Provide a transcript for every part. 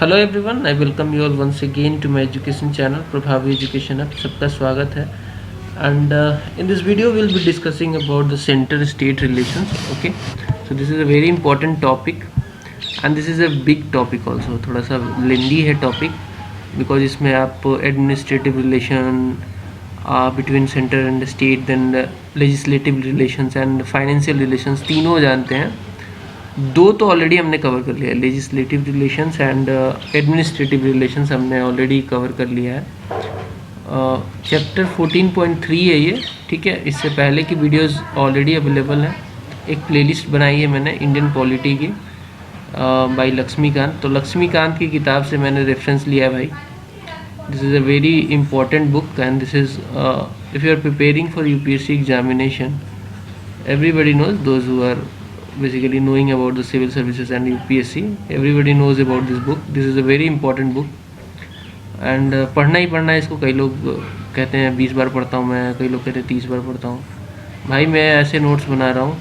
Hello everyone, I welcome you all once again to my education channel Prabhavi education hub. सबका स्वागत है। And in this video will be discussing about the centre state relations. Okay, so this is a very important topic and this is a big topic also. थोड़ा सा lengthy है topic because इसमें आप administrative relation between centre and state, then legislative relations and financial relations तीनों जानते हैं। दो तो ऑलरेडी हमने कवर कर लिया है, legislative relations and administrative relations हमने ऑलरेडी कवर कर लिया है। चैप्टर 14.3 है ये, ठीक है। इससे पहले की वीडियोस ऑलरेडी अवेलेबल हैं। एक प्लेलिस्ट बनाई है मैंने इंडियन पॉलिटी की बाय लक्ष्मीकांत। तो लक्ष्मीकांत की किताब से मैंने रेफरेंस लिया है भाई। This is a very important book and this is if you are preparing for UPSC examination, everybody knows, those who are basically knowing about the civil services and UPSC, everybody knows about this book. This is a very important book and पढ़ना ही पढ़ना है इसको। कई लोग कहते हैं 20 बार पढ़ता हूँ मैं, कई लोग कहते हैं 30 बार पढ़ता हूँ। भाई मैं ऐसे नोट्स बना रहा हूँ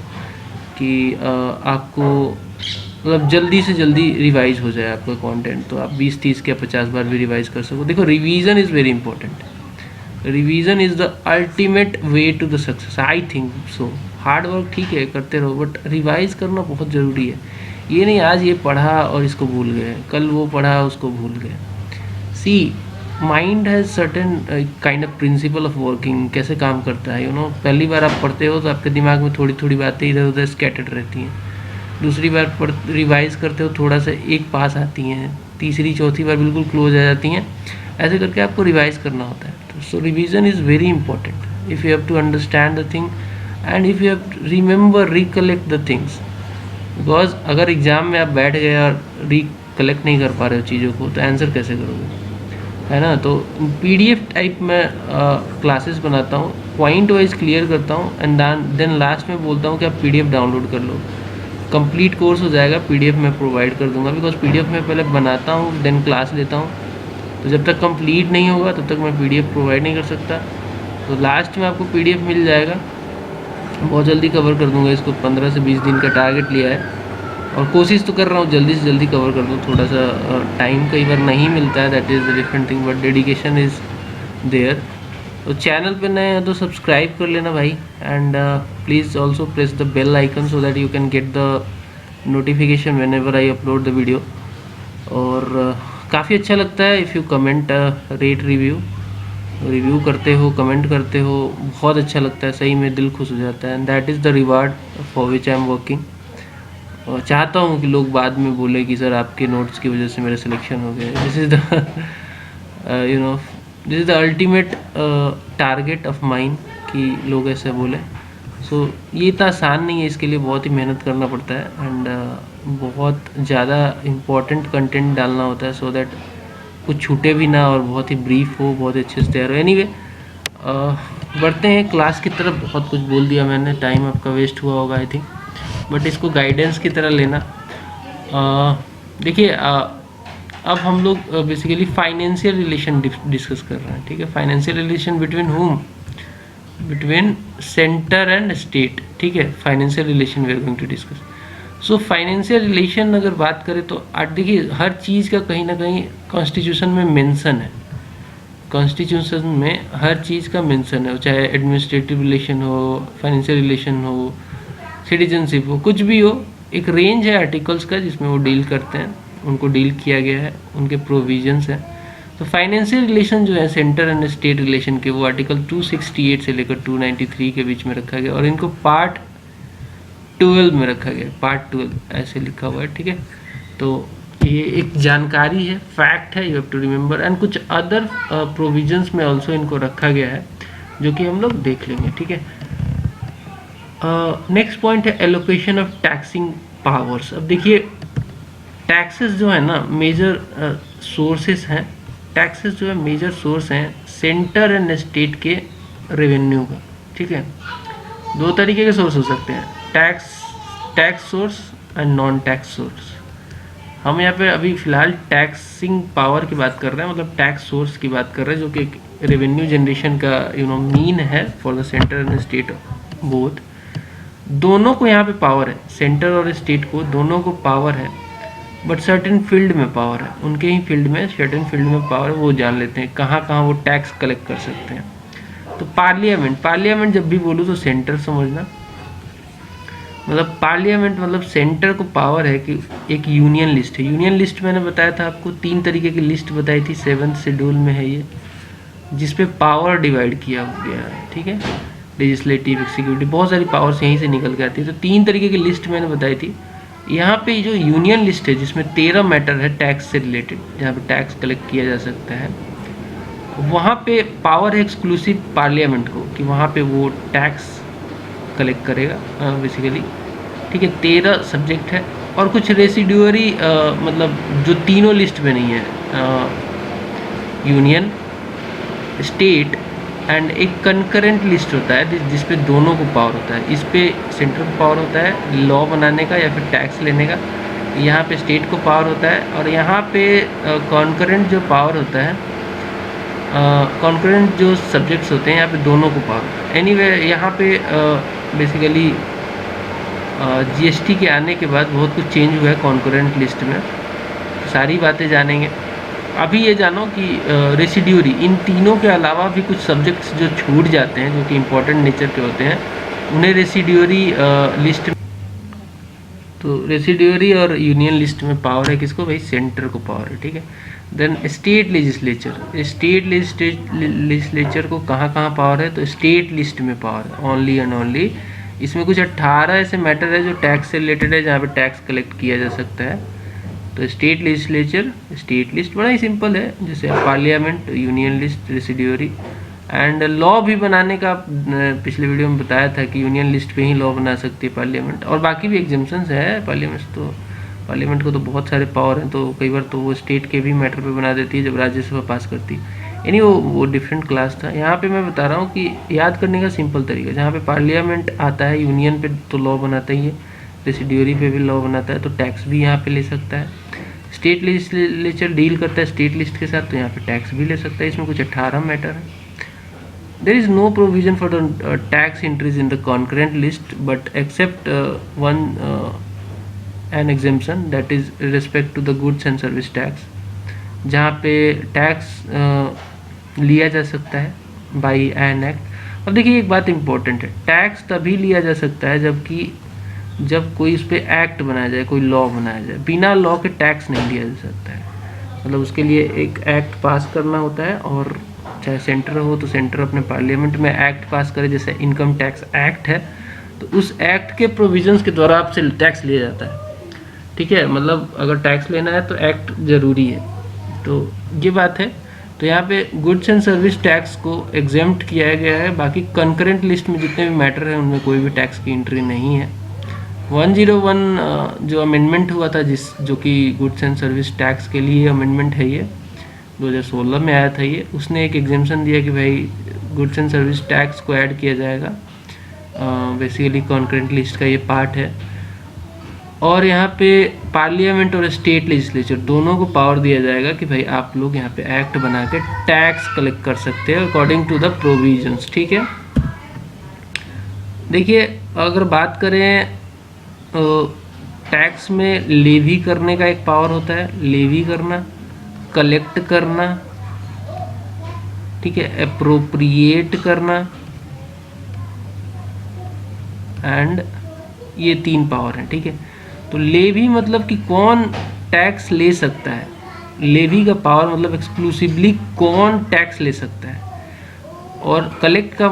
कि आपको मतलब जल्दी से जल्दी रिवाइज हो जाए आपका कंटेंट, तो आप 20, 30 या 50 बार भी रिवाइज कर सको। देखो, revision is very important. Revision is the ultimate way to the success, I think so. Hard work ठीक है, करते रहो, बट रिवाइज करना बहुत ज़रूरी है। ये नहीं आज ये पढ़ा और इसको भूल गए, कल वो पढ़ा उसको भूल गए। See, mind has certain kind of principle of working, कैसे काम करता है, पहली बार आप पढ़ते हो तो आपके दिमाग में थोड़ी थोड़ी बातें इधर उधर स्कैटर्ड रहती हैं। दूसरी बार रिवाइज करते हो थोड़ा सा एक पास आती हैं, तीसरी चौथी बार बिल्कुल क्लोज आ जाती हैं। ऐसे करके आपको रिवाइज करना होता है। So revision is very important if you have to understand the thing and if you have to remember recollect the things. Because अगर एग्ज़ाम में आप बैठ गए और रिकलेक्ट नहीं कर पा रहे हो चीज़ों को, तो आंसर कैसे करोगे, है ना। तो PDF टाइप में क्लासेस बनाता हूँ, पॉइंट वाइज क्लियर करता हूँ एंड देन लास्ट में बोलता हूँ कि आप PDF डाउनलोड कर लो। कंप्लीट कोर्स हो जाएगा, PDF मैं प्रोवाइड कर दूंगा। बिकॉज PDF में पहले बनाता हूँ देन क्लास लेता हूँ, तो जब तक कंप्लीट नहीं होगा तब तक मैं PDF प्रोवाइड नहीं कर सकता। तो लास्ट में आपको PDF मिल जाएगा। बहुत जल्दी कवर कर दूंगा इसको, 15 से 20 दिन का टारगेट लिया है और कोशिश तो कर रहा हूँ जल्दी से जल्दी कवर कर दूँ। थोड़ा सा टाइम कई बार नहीं मिलता है, that is different thing, but dedication is there. तो चैनल पे नए हैं तो सब्सक्राइब कर लेना भाई and please also press the bell icon so that you can get the notification whenever I upload the video. और काफ़ी अच्छा लगता है if you comment, rate, review करते हो, कमेंट करते हो, बहुत अच्छा लगता है, सही में दिल खुश हो जाता है and that is the reward for which I am working. और चाहता हूँ कि लोग बाद में बोले कि सर आपके नोट्स की वजह से मेरा सिलेक्शन हो गया। This is the this is the ultimate target of mine कि लोग ऐसे बोले। सो ये इतना आसान नहीं है, इसके लिए बहुत ही मेहनत करना पड़ता है एंड बहुत ज़्यादा इम्पोर्टेंट कंटेंट डालना होता है सो दैट कुछ छूटे भी ना और बहुत ही ब्रीफ हो, बहुत अच्छे से तैयार हो। एनीवे, बढ़ते हैं क्लास की तरफ। बहुत कुछ बोल दिया मैंने, टाइम आपका वेस्ट हुआ होगा आई थिंक, बट इसको गाइडेंस की तरह लेना। देखिए, अब हम लोग बेसिकली फाइनेंशियल रिलेशन डिस्कस कर रहे हैं, ठीक है। Financial relation between hmm, between centre and state, ठीक है। Financial relation we are going to discuss. So financial relation अगर बात करें तो देखिए, हर चीज़ का कहीं ना कहीं कॉन्स्टिट्यूशन में मेंशन है। कॉन्स्टिट्यूशन में हर चीज़ का मेंशन है, चाहे एडमिनिस्ट्रेटिव रिलेशन हो, फाइनेंशियल रिलेशन हो, सिटीजनशिप हो, कुछ भी हो, एक रेंज है आर्टिकल्स का जिसमें वो डील करते हैं, उनको डील किया गया है, उनके प्रोविजंस हैं। तो फाइनेंशियल रिलेशन जो है सेंटर एंड स्टेट रिलेशन के, वो आर्टिकल 268 से लेकर 293 के बीच में रखा गया और इनको पार्ट 12 में रखा गया, पार्ट 12 ऐसे लिखा हुआ है, ठीक है। तो ये एक जानकारी है, फैक्ट है, you have to remember. And कुछ अदर प्रोविजंस में ऑल्सो इनको रखा गया है जो कि हम लोग देख लेंगे, ठीक है। नेक्स्ट पॉइंट है एलोकेशन ऑफ टैक्सिंग पावर्स। अब देखिए, टैक्सेस जो है ना मेजर सोर्सेस हैं, टैक्सेस जो है मेजर सोर्स हैं सेंटर एंड स्टेट के रेवेन्यू का, ठीक है। दो तरीके के सोर्स हो सकते हैं, tax source and non tax source. हम यहाँ पे अभी फ़िलहाल टैक्सिंग पावर की बात कर रहे हैं, मतलब टैक्स सोर्स की बात कर रहे हैं, जो कि रेवेन्यू जनरेशन का मीन है for the centre and state both. दोनों को यहाँ पे पावर है, सेंटर और स्टेट को दोनों को पावर है बट सर्टेन फील्ड में पावर है, उनके ही फील्ड में सर्टेन फील्ड में पावर है, वो जान लेते हैं कहाँ कहाँ वो टैक्स कलेक्ट कर सकते हैं। तो पार्लियामेंट जब भी बोलूँ तो सेंटर समझना, मतलब पार्लियामेंट मतलब सेंटर को पावर है कि एक यूनियन लिस्ट है। यूनियन लिस्ट मैंने बताया था आपको, 3 तरीके की लिस्ट बताई थी, 7th शेड्यूल में है ये, जिसपे पावर डिवाइड किया गया है, ठीक है। लेजिस्लेटिव, एग्जीक्यूटिव, बहुत सारी पावर्स यहीं से निकल के आती है। तो 3 तरीके की लिस्ट मैंने बताई थी। यहाँ पे जो यूनियन लिस्ट है जिसमें 13 मैटर है टैक्स से रिलेटेड, जहाँ पे टैक्स कलेक्ट किया जा सकता है, वहाँ पे पावर है एक्सक्लूसिव पार्लियामेंट को कि वहाँ पे वो टैक्स कलेक्ट करेगा बेसिकली, ठीक है। 13 सब्जेक्ट है और कुछ रेसिड्यूअरी मतलब जो तीनों लिस्ट में नहीं है, यूनियन, स्टेट एंड एक कंकरेंट लिस्ट होता है जिस पे दोनों को पावर होता है। इस पे सेंटर को पावर होता है लॉ बनाने का या फिर टैक्स लेने का, यहाँ पे स्टेट को पावर होता है, और यहाँ पे कॉन्करेंट जो पावर होता है, कॉन्करेंट जो सब्जेक्ट्स होते हैं यहाँ पे दोनों को पावर होता है। एनीवे यहाँ पे बेसिकली जीएसटी के आने के बाद बहुत कुछ चेंज हुआ है कॉन्करेंट लिस्ट में, सारी बातें जानेंगे। अभी ये जानो कि रेसिड्यूरी, इन तीनों के अलावा भी कुछ सब्जेक्ट्स जो छूट जाते हैं जो कि इम्पोर्टेंट नेचर के होते हैं, उन्हें रेसिड्यूरी लिस्ट, तो रेसिड्यूरी और यूनियन लिस्ट में पावर है किसको भाई, सेंटर को पावर है, ठीक है। Then state legislature, state legislature को कहाँ कहाँ पावर है, तो स्टेट लिस्ट में पावर है ओनली एंड ओनली। इसमें कुछ 18 ऐसे मैटर है जो टैक्स से रिलेटेड है, जहाँ पे टैक्स कलेक्ट किया जा सकता है। तो स्टेट लेजिस्लेचर, स्टेट लिस्ट बड़ा ही सिंपल है, जैसे parliament, union list, residuary and law भी बनाने का पिछले वीडियो में बताया था कि यूनियन लिस्ट पे ही लॉ बना सकती है पार्लियामेंट, और बाकी भी एग्जेम्पशंस है पार्लियामेंट को तो बहुत सारे पावर हैं, तो कई बार तो वो स्टेट के भी मैटर पे बना देती है जब राज्यसभा पास करती है। यानी वो डिफरेंट क्लास था। यहाँ पे मैं बता रहा हूँ कि याद करने का सिंपल तरीका, जहाँ पे पार्लियामेंट आता है यूनियन पे तो लॉ बनाता ही है, रेसिड्यूरी पे भी लॉ बनाता है, तो टैक्स भी यहाँ पे ले सकता है। स्टेट लेजिस्लेचर डील करता है स्टेट लिस्ट के साथ, तो यहाँ पे टैक्स भी ले सकता है। इसमें कुछ 18 मैटर है। There is no provision for the tax entries in the concurrent list but except one an exemption, that is respect to the goods and service tax, जहाँ पे टैक्स लिया जा सकता है बाई एन एक्ट। अब देखिए एक बात इम्पोर्टेंट है, टैक्स तभी लिया जा सकता है जब कोई इस पर एक्ट बनाया जाए, कोई लॉ बनाया जाए। बिना लॉ के टैक्स नहीं लिया जा सकता है, मतलब उसके लिए एक एक्ट पास करना होता है, और चाहे सेंटर हो तो सेंटर अपने पार्लियामेंट में एक्ट पास करे, जैसे इनकम टैक्स एक्ट है, तो उस एक्ट के प्रोविजंस के द्वारा आपसे टैक्स लिया जाता है, ठीक है। मतलब अगर टैक्स लेना है तो एक्ट ज़रूरी है, तो ये बात है। तो यहाँ पे गुड्स एंड सर्विस टैक्स को एग्जेम्प्ट किया गया है, बाकी कंकरेंट लिस्ट में जितने भी मैटर हैं उनमें कोई भी टैक्स की एंट्री नहीं है। 101 जो अमेंडमेंट हुआ था जो कि गुड्स एंड सर्विस टैक्स के लिए अमेंडमेंट है, ये 2016 में आया था, ये उसने एक एग्जेम्पशन दिया कि भाई गुड्स एंड सर्विस टैक्स को ऐड किया जाएगा, बेसिकली कॉन्करेंट लिस्ट का ये पार्ट है। और यहाँ पे पार्लियामेंट और स्टेट लेजिस्लेचर दोनों को पावर दिया जाएगा कि भाई आप लोग यहाँ पे एक्ट बना के टैक्स कलेक्ट कर सकते हैं अकॉर्डिंग टू द प्रोविजंस, ठीक है। देखिए अगर बात करें टैक्स में लेवी करने का एक पावर होता है, लेवी करना, कलेक्ट करना, ठीक है, अप्रोप्रिएट करना, एंड ये 3 पावर हैं, ठीक है। तो लेवी मतलब कि कौन टैक्स ले सकता है, लेवी का पावर मतलब एक्सक्लूसिवली कौन टैक्स ले सकता है, और कलेक्ट का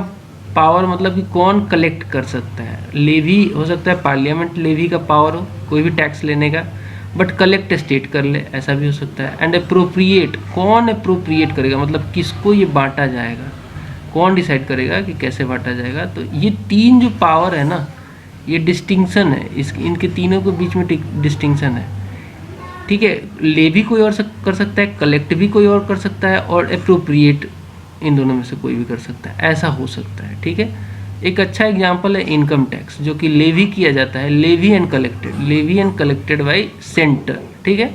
पावर मतलब कि कौन कलेक्ट कर सकता है। लेवी हो सकता है पार्लियामेंट लेवी का पावर हो कोई भी टैक्स लेने का, बट कलेक्ट स्टेट कर ले, ऐसा भी हो सकता है। एंड अप्रोप्रिएट, कौन अप्रोप्रिएट करेगा, मतलब किसको ये बांटा जाएगा, कौन डिसाइड करेगा कि कैसे बांटा जाएगा। तो ये 3 जो पावर है ना, ये डिस्टिंक्शन है, इनके तीनों के बीच में डिस्टिंक्शन है, ठीक है। लेवी कोई और कर सकता है, कलेक्ट भी कोई और कर सकता है, और अप्रोप्रिएट इन दोनों में से कोई भी कर सकता है, ऐसा हो सकता है, ठीक है। एक अच्छा एग्जांपल है इनकम टैक्स, जो कि लेवी किया जाता है, levy and collected by centre, ठीक है।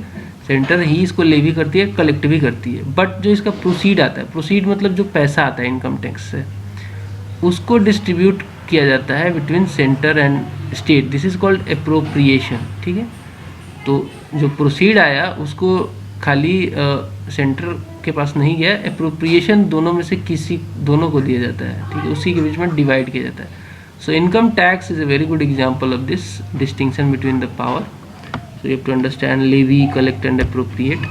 सेंटर ही इसको लेवी करती है, कलेक्ट भी करती है, बट जो इसका प्रोसीड आता है, प्रोसीड मतलब जो पैसा आता है इनकम टैक्स से, उसको डिस्ट्रीब्यूट किया जाता है between centre and state, this is called appropriation, ठीक है। तो जो प्रोसीड आया उसको खाली सेंटर के पास नहीं गया, अप्रोप्रिएशन दोनों में से किसी दोनों को दिया जाता है, ठीक है, उसी के बीच में डिवाइड किया जाता है. So income tax is a very good example of this distinction between the power. So you have to understand levy, collect and appropriate.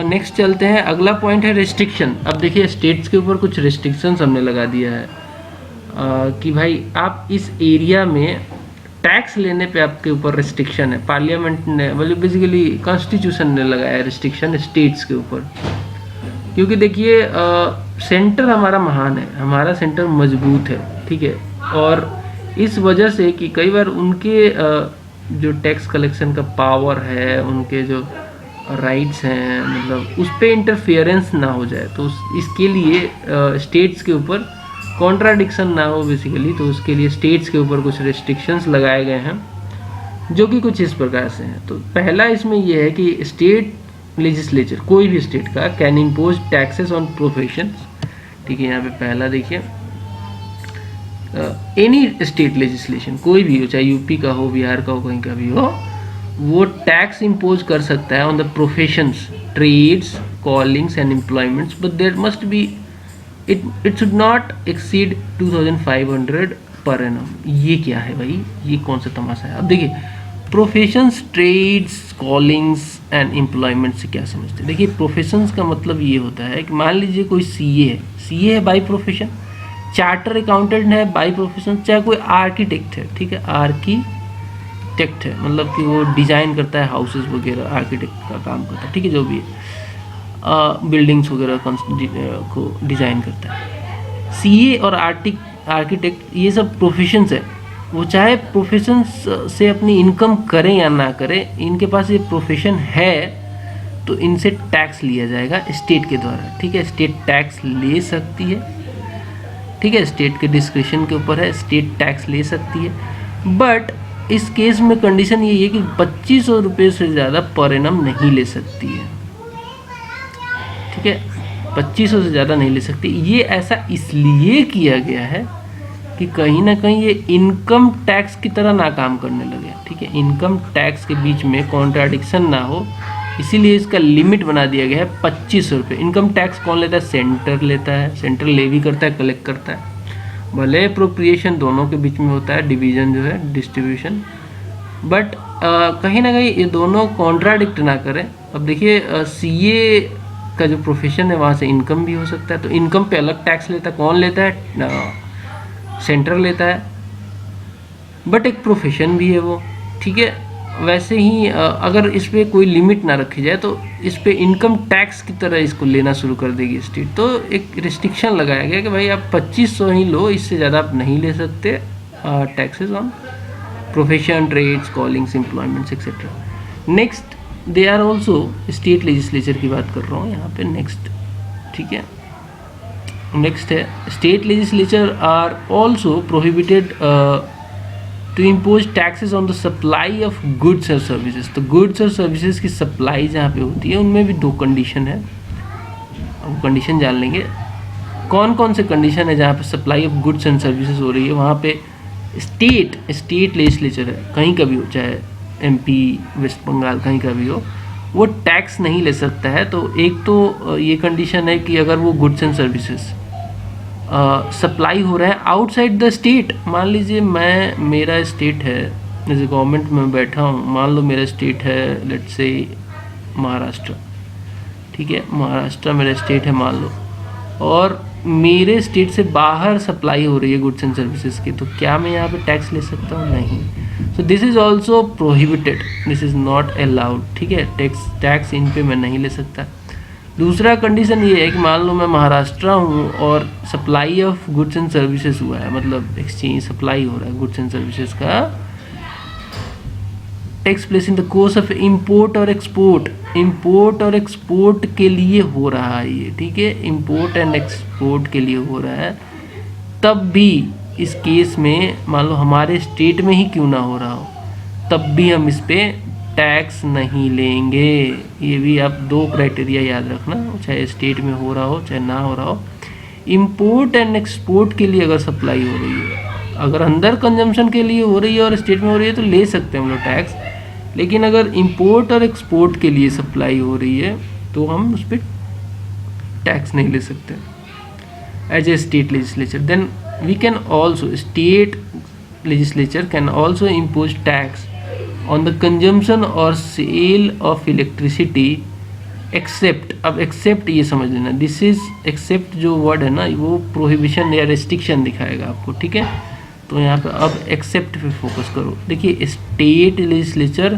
Next चलते हैं, अगला पॉइंट है रिस्ट्रिक्शन. अब देखिए स्टेट्स के ऊपर कुछ रिस्ट्रिक्शंस हमने लगा दिया है कि भाई आप इस एरिया में टैक्स लेने पे आपके ऊपर रिस्ट्रिक्शन है. पार्लियामेंट ने मतलब बेसिकली कॉन्स्टिट्यूशन ने लगाया रिस्ट्रिक्शन स्टेट्स के ऊपर, क्योंकि देखिए सेंटर हमारा महान है, हमारा सेंटर मजबूत है, ठीक है, और इस वजह से कि कई बार उनके जो टैक्स कलेक्शन का पावर है, उनके जो राइट्स हैं, मतलब उस पर इंटरफेरेंस ना हो जाए, तो इसके लिए स्टेट्स के ऊपर कॉन्ट्राडिक्शन ना हो बेसिकली, तो उसके लिए स्टेट्स के ऊपर कुछ रिस्ट्रिक्शंस लगाए गए हैं जो कि कुछ इस प्रकार से हैं. तो पहला इसमें यह है कि स्टेट लेजिस्लेचर, कोई भी स्टेट का, can impose taxes on professions, ठीक है. यहाँ पे पहला देखिए, एनी स्टेट लेजिस्लेशन, कोई भी हो, चाहे यूपी का हो, बिहार का हो, कहीं का भी हो, वो टैक्स इम्पोज कर सकता है on the professions, trades, callings and employments, but there must be it should not exceed 2500 per annum. ये क्या है भाई, ये कौन सा तमाशा है? अब देखिए professions, trades, callings and employment से क्या समझते हैं? देखिए प्रोफेशंस का मतलब ये होता है कि मान लीजिए कोई सीए है बाय प्रोफेशन, चार्टर अकाउंटेंट है बाय प्रोफेशन, चाहे कोई आर्किटेक्ट है, ठीक है, आर्किटेक्ट है, मतलब कि वो डिज़ाइन करता है हाउसेस वगैरह, आर्किटेक्ट का काम करता है, ठीक है, जो भी है, बिल्डिंग्स वगैरह को डिज़ाइन करता है. सीए और आर्किटेक्ट ये सब प्रोफेशंस है, वो चाहे प्रोफेशंस से अपनी इनकम करें या ना करें, इनके पास ये प्रोफेशन है तो इनसे टैक्स लिया जाएगा स्टेट के द्वारा, ठीक है. स्टेट टैक्स ले सकती है, ठीक है, स्टेट के डिस्क्रिप्शन के ऊपर है, स्टेट टैक्स ले सकती है, बट इस केस में कंडीशन ये है कि 2500 रुपये से ज़्यादा पर एनम नहीं ले सकती है, ठीक है, 2500 से ज़्यादा नहीं ले सकती. ये ऐसा इसलिए किया गया है कि कहीं ना कहीं ये इनकम टैक्स की तरह ना काम करने लगे, ठीक है, इनकम टैक्स के बीच में कॉन्ट्राडिक्शन ना हो, इसीलिए इसका लिमिट बना दिया गया है 2500 रुपये. इनकम टैक्स कौन लेता है? सेंटर लेता है, सेंटर लेवी करता है, कलेक्ट करता है, भले अप्रोप्रिएशन दोनों के बीच में होता है, डिवीज़न जो है, डिस्ट्रीब्यूशन, बट कहीं ना कहीं ये दोनों कॉन्ट्राडिक्ट ना करें. अब देखिए सीए का जो प्रोफेशन है वहाँ से इनकम भी हो सकता है, तो इनकम पे अलग टैक्स लेता है, कौन लेता है? सेंटर लेता है, बट एक प्रोफेशन भी है वो, ठीक है. वैसे ही अगर इस पर कोई लिमिट ना रखी जाए तो इस पर इनकम टैक्स की तरह इसको लेना शुरू कर देगी स्टेट. तो एक रिस्ट्रिक्शन लगाया गया कि भाई आप 2500 ही लो, इससे ज़्यादा आप नहीं ले सकते taxes on profession, trades, callings, employments etcetera. Next they are also, state legislature की बात कर रहा हूँ यहाँ पे, नेक्स्ट, ठीक है. नेक्स्ट है state legislature are also prohibited to impose taxes on the supply of goods और सर्विसेज. तो गुड्स और सर्विसेज की सप्लाई जहाँ पे होती है उनमें भी 2 कंडीशन है, अब कंडीशन जान लेंगे. कौन कौन से कंडीशन है जहाँ पे supply of goods and services हो रही है, वहाँ पे स्टेट लेजिस्लेचर है, कहीं का भी हो, चाहे एमपी, वेस्ट बंगाल, कहीं का भी हो, वो टैक्स नहीं ले सकता है. तो एक तो ये कंडीशन है कि अगर वो गुड्स एंड सर्विसेज सप्लाई हो रहा है आउटसाइड द स्टेट, मान लीजिए मेरा स्टेट है, जैसे गवर्नमेंट में बैठा हूँ, मान लो मेरा स्टेट है, लेट्स से महाराष्ट्र, ठीक है, महाराष्ट्र मेरा स्टेट है मान लो, और मेरे स्टेट से बाहर सप्लाई हो रही है गुड्स एंड सर्विसेज की, तो क्या मैं यहाँ पे टैक्स ले सकता हूँ? नहीं. सो this is also prohibited, this is not allowed, ठीक है, टैक्स इन पे मैं नहीं ले सकता. दूसरा कंडीशन ये है कि मान लो मैं महाराष्ट्र हूँ और supply of goods and services हुआ है, मतलब एक्सचेंज सप्लाई हो रहा है गुड्स एंड सर्विसेज का, tax place in the course of import और एक्सपोर्ट. इम्पोर्ट और एक्सपोर्ट के लिए हो रहा है ये, ठीक है, इम्पोर्ट एंड एक्सपोर्ट के लिए हो रहा है, तब भी इस केस में मान लो हमारे स्टेट में ही क्यों ना हो रहा हो, तब भी हम इस पर टैक्स नहीं लेंगे. ये भी आप 2 क्राइटेरिया याद रखना, चाहे स्टेट में हो रहा हो चाहे ना हो रहा हो. इम्पोर्ट एंड एक्सपोर्ट के लिए अगर सप्लाई हो रही है, अगर अंदर कंजम्पशन के लिए हो रही है और स्टेट में हो रही है, तो ले सकते हैं हम लोग टैक्स, लेकिन अगर इंपोर्ट और एक्सपोर्ट के लिए सप्लाई हो रही है तो हम उस पर टैक्स नहीं ले सकते as a state legislature. Then we can also, state legislature can also impose tax on the consumption और सेल ऑफ इलेक्ट्रिसिटी एक्सेप्ट। अब एक्सेप्ट ये समझ लेना, दिस इज एक्सेप्ट जो वर्ड है ना वो प्रोहिबिशन या रेस्ट्रिक्शन दिखाएगा आपको, ठीक है। तो यहाँ पे अब एक्सेप्ट पे फोकस करो। देखिए स्टेट लेजिस्लेचर